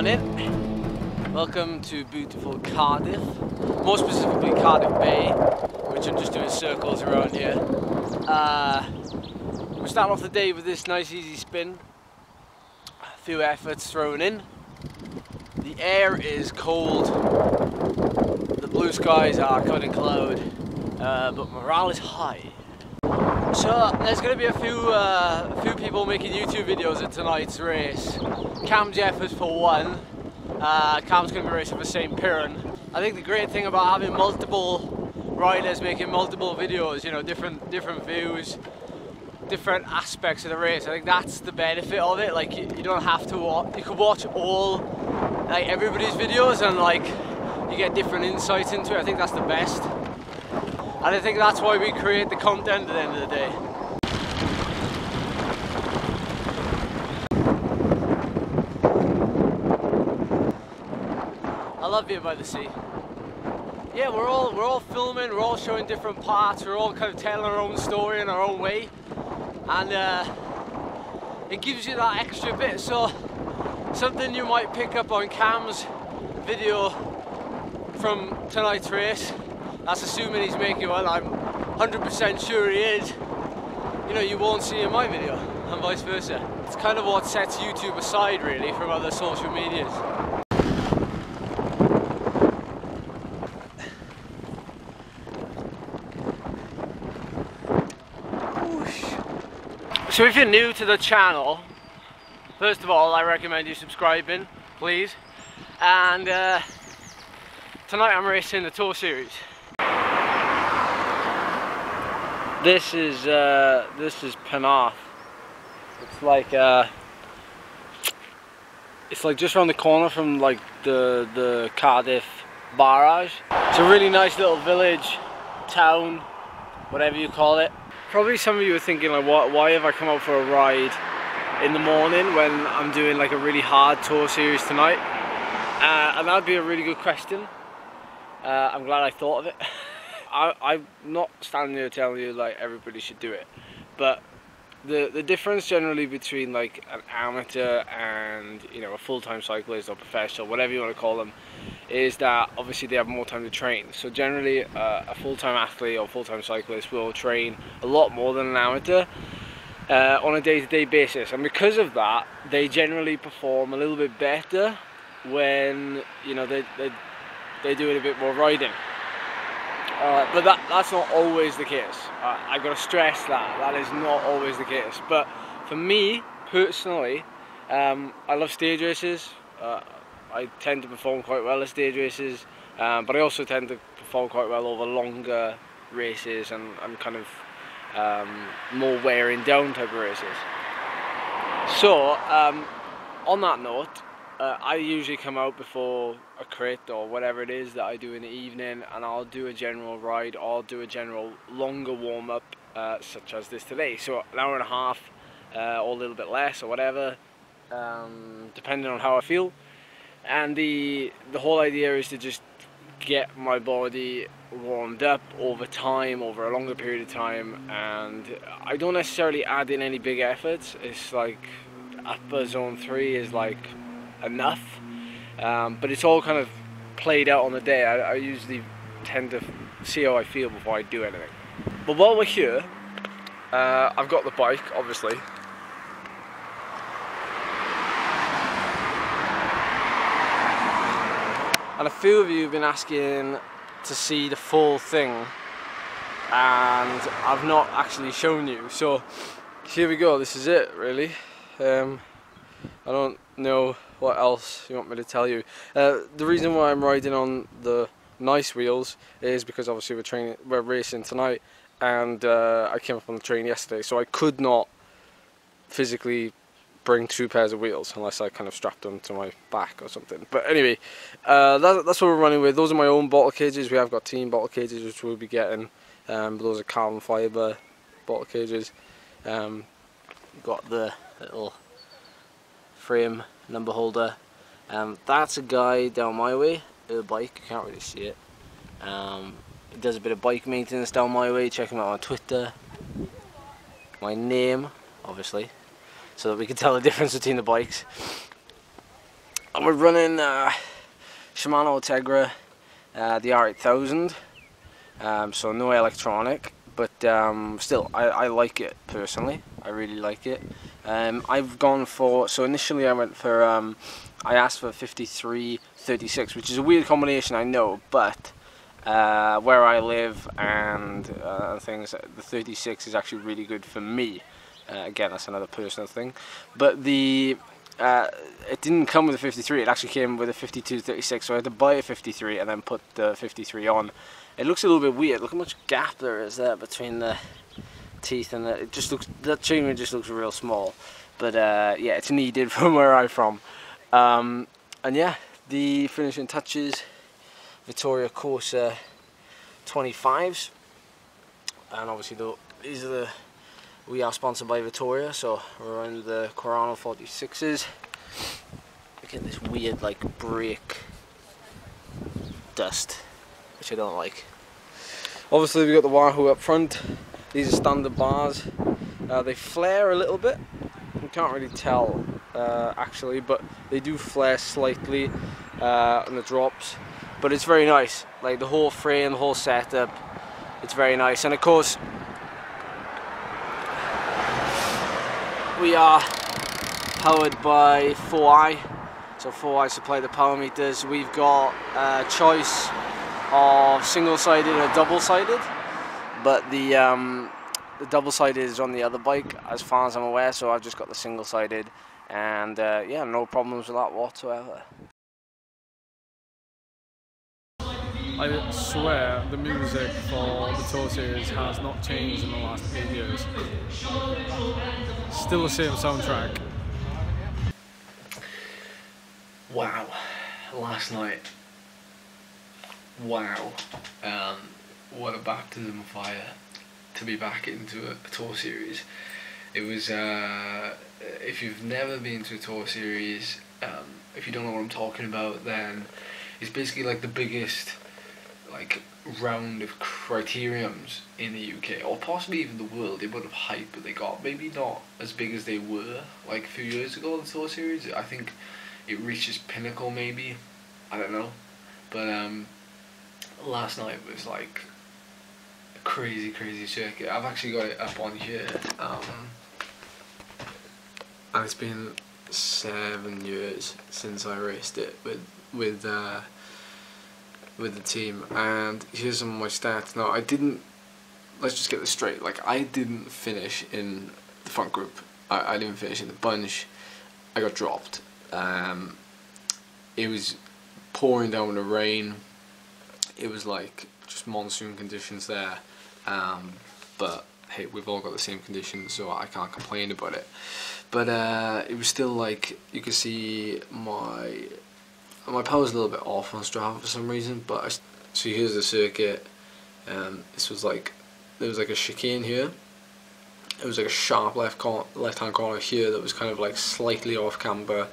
morning. Welcome to beautiful Cardiff, more specifically Cardiff Bay, which I'm just doing circles around here. We're starting off the day with this nice easy spin, a few efforts thrown in. The air is cold, the blue skies are covered in cloud, but morale is high. So there's going to be a few people making YouTube videos at tonight's race. Cam Jeffers for one. Cam's going to be racing for St. Piran. I think the great thing about having multiple riders making multiple videos, you know, different views, different aspects of the race, I think that's the benefit of it. Like, you don't have to watch, you could watch all, like, everybody's videos and like you get different insights into it. I think that's the best. And I think that's why we create the content at the end of the day. I love being by the sea. Yeah, we're all filming, we're all showing different parts, we're all kind of telling our own story in our own way. And it gives you that extra bit. So something you might pick up on Cam's video from tonight's race, that's assuming he's making one, I'm 100% sure he is, you know, you won't see in my video, and vice versa. It's kind of what sets YouTube aside really from other social medias. So if you're new to the channel, first of all I recommend you subscribing, please. And tonight I'm racing the Tour Series. This is Penarth. It's like just around the corner from like the Cardiff barrage. It's a really nice little village, town, whatever you call it. Probably some of you are thinking like, why have I come out for a ride in the morning when I'm doing like a really hard Tour Series tonight? And that'd be a really good question. I'm glad I thought of it. I'm not standing here telling you like everybody should do it, but the difference generally between like an amateur and, you know, a full-time cyclist or professional, whatever you want to call them, is that obviously they have more time to train. So generally a full-time athlete or full-time cyclist will train a lot more than an amateur on a day-to-day basis, and because of that they generally perform a little bit better when, you know, they're doing a bit more riding. But that's not always the case. I've got to stress that is not always the case. But for me personally, I love stage races. I tend to perform quite well at stage races, but I also tend to perform quite well over longer races and kind of more wearing down type of races. So on that note, I usually come out before a crit or whatever it is that I do in the evening, and I'll do a general ride or I'll do a general longer warm-up such as this today. So an hour and a half or a little bit less or whatever, depending on how I feel. And the whole idea is to just get my body warmed up over time, over a longer period of time, and I don't necessarily add in any big efforts. It's like upper zone 3 is like enough, but it's all kind of played out on the day. I usually tend to see how I feel before I do anything. But while we're here, I've got the bike, obviously. And a few of you have been asking to see the full thing, and I've not actually shown you. So here we go, this is it really. I don't know what else you want me to tell you. The reason why I'm riding on the nice wheels is because obviously we're racing tonight, and I came up on the train yesterday, so I could not physically bring 2 pairs of wheels unless I kind of strapped them to my back or something. But anyway, that's what we're running with. Those are my own bottle cages. We have got team bottle cages which we'll be getting, but those are carbon fibre bottle cages. Got the little frame number holder. That's a guy down my way with a bike. You can't really see it. He does a bit of bike maintenance down my way. Check him out on Twitter. My name, obviously, so that we can tell the difference between the bikes. And we're running Shimano Tegra, the R8000, so no electronic, but still I like it personally. I really like it. I've gone for, so initially I went for, I asked for 53-36, which is a weird combination, I know, but where I live and things, the 36 is actually really good for me. Again, that's another personal thing, but the it didn't come with a 53, it actually came with a 52-36, so I had to buy a 53 and then put the 53 on. It looks a little bit weird. Look how much gap there is there between the teeth, and it just looks, that chain just looks real small, but yeah, it's needed from where I'm from. And yeah, the finishing touches, Vittoria Corsa 25s, and obviously these are the, we are sponsored by Vittoria, so we're on the Corano 46s. Look at this weird like brake dust, which I don't like. Obviously we've got the Wahoo up front. These are standard bars. They flare a little bit. You can't really tell actually, but they do flare slightly on the drops. But it's very nice. Like the whole frame, the whole setup, it's very nice. And of course, we are powered by 4i, so 4i supply the power meters. We've got a choice of single-sided or double-sided, but the double-sided is on the other bike as far as I'm aware, so I've just got the single-sided, and yeah, no problems with that whatsoever. I swear the music for the tour series has not changed in the last 8 years. Still the same soundtrack. Wow, last night. Wow, what a baptism of fire to be back into a tour series. It was, if you've never been to a tour series, if you don't know what I'm talking about, then it's basically like the biggest like round of criteriums in the UK, or possibly even the world. They would have hype, but they got maybe not as big as they were like a few years ago. The tour series, I think it reached its pinnacle maybe, I don't know, but last night was like a crazy circuit. I've actually got it up on here, and it's been 7 years since I raced it with the team, and here's some of my stats. Now I didn't, let's just get this straight, like I didn't finish in the front group, I didn't finish in the bunch, I got dropped. It was pouring down with rain, it was like just monsoon conditions there, but hey, we've all got the same conditions, so I can't complain about it. But it was still like, you could see my power's a little bit off on Strava for some reason, but so here's the circuit. This was like, there was like a chicane here, it was like a sharp left-hand corner here that was kind of like slightly off camber,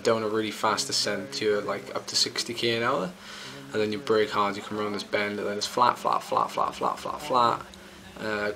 down a really fast descent to like up to 60k an hour, and then you brake hard, you come around this bend, and then it's flat,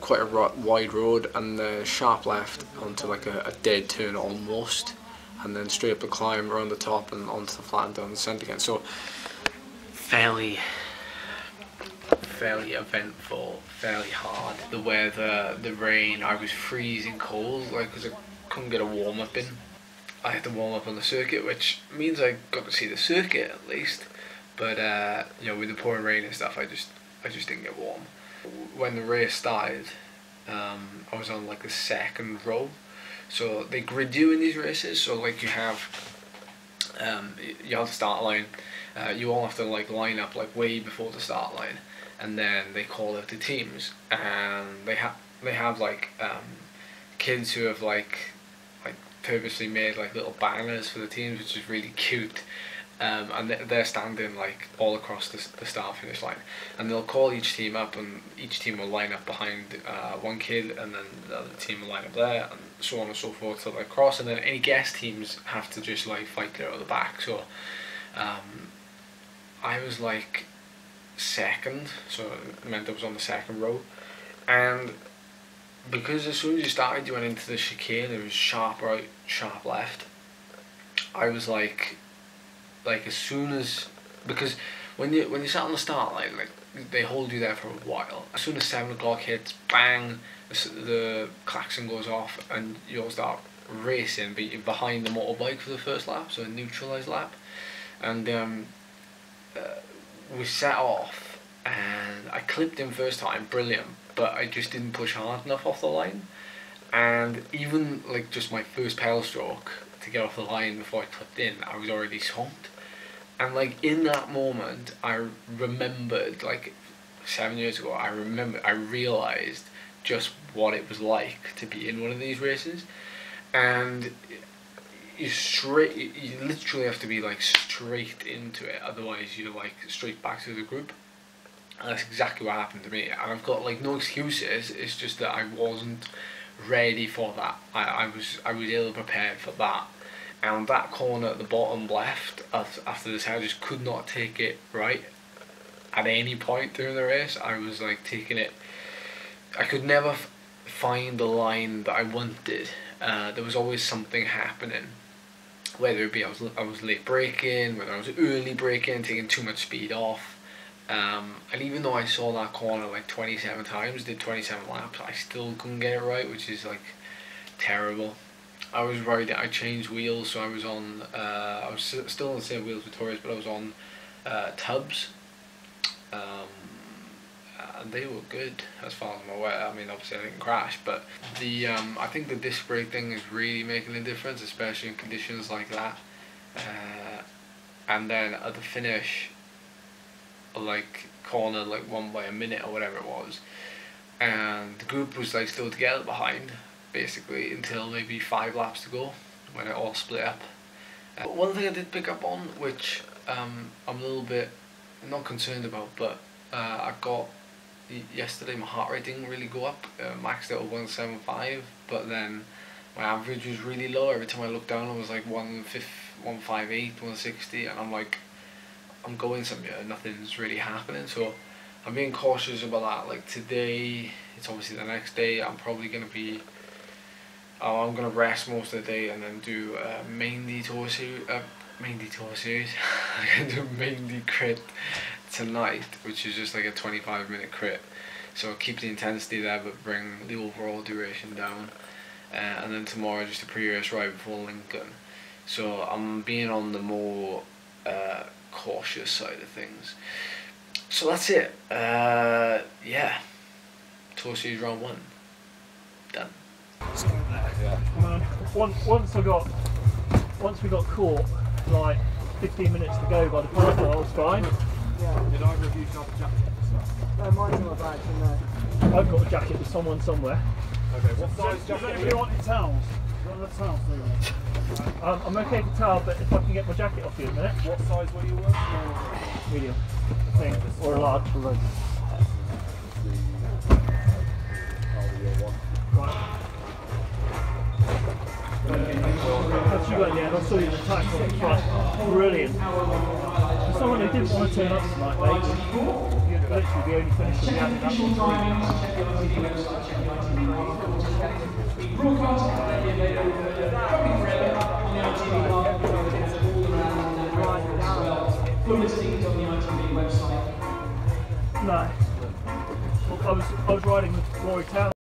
quite a wide road, and then sharp left onto like a dead turn almost, and then straight up a climb around the top and onto the flat and down the descent again. So fairly eventful, fairly hard. The weather, the rain, I was freezing cold, like, because I couldn't get a warm up in. I had to warm up on the circuit, which means I got to see the circuit at least, but you know, with the pouring rain and stuff, I just didn't get warm. When the race started, I was on like the second row. So they grid you in these races, so like you have the start line, you all have to like line up like way before the start line, and then they call out the teams, and they have like kids who have like purposely made like little banners for the teams, which is really cute. And they're standing like all across the start finish line, and they'll call each team up, and each team will line up behind one kid, and then the other team will line up there, and so on and so forth till they cross, and then any guest teams have to just like fight clear out of the back. So I was like second, so it meant I was on the second row, and because as soon as you started, you went into the chicane, it was sharp right, sharp left. I was like like as soon as, because when you sat on the start line, like they hold you there for a while. As soon as 7 o'clock hits, bang, the klaxon goes off and you'll start racing, but you're behind the motorbike for the first lap, so a neutralised lap. And we set off and I clipped in first time, brilliant, but I just didn't push hard enough off the line. And even like just my first pedal stroke to get off the line before I clipped in, I was already swamped. And like in that moment, I remembered, like 7 years ago, I realised just what it was like to be in one of these races. And you literally have to be like straight into it, otherwise you're like straight back to the group. And that's exactly what happened to me. And I've got like no excuses, it's just that I wasn't ready for that. I was ill prepared for that. And that corner at the bottom left, after this, I just could not take it right at any point during the race. I was like taking it, I could never find the line that I wanted. There was always something happening, whether it be I was late braking, whether I was early braking, taking too much speed off. And even though I saw that corner like 27 times, did 27 laps, I still couldn't get it right, which is like terrible. I was riding, I changed wheels, so I was on, I was still on the same wheels with Torres, but I was on tubs. And they were good as far as I'm aware. I mean, obviously I didn't crash, but the I think the disc brake thing is really making a difference, especially in conditions like that. And then at the finish, like corner like won by a minute or whatever it was, and the group was like still together behind basically until maybe 5 laps to go when it all split up. But one thing I did pick up on, which I'm a little bit not concerned about, but I got yesterday my heart rate didn't really go up, maxed out at 175, but then my average was really low. Every time I looked down it was like 158, 160, and I'm like, I'm going somewhere, nothing's really happening. So I'm being cautious about that. Like today, it's obviously the next day, I'm probably going to be, I'm going to rest most of the day and then do main detour series, I'm going to do main D crit tonight, which is just like a 25-minute crit. So I'll keep the intensity there but bring the overall duration down. And then tomorrow just a pre-race ride before Lincoln. So I'm being on the more cautious side of things. So that's it. Yeah. Tour Series round 1. Done. Once we got caught, like 15 minutes to go by the park, I was fine. Yeah. Did either of you shop a jacket? No, mine's in my bag, so no. I've got a jacket with someone somewhere. Okay, what size jacket? Does anybody want towels? Towels, I'm okay for towel, but if I can get my jacket off you in a minute. What size were you wearing? Medium, I think, or a large. Right. As you went, yeah, and I saw you in the tax on the front. Brilliant. For someone who didn't want to turn up tonight, mate, you're literally the only finisher we had in that No. I was riding with Rory Town.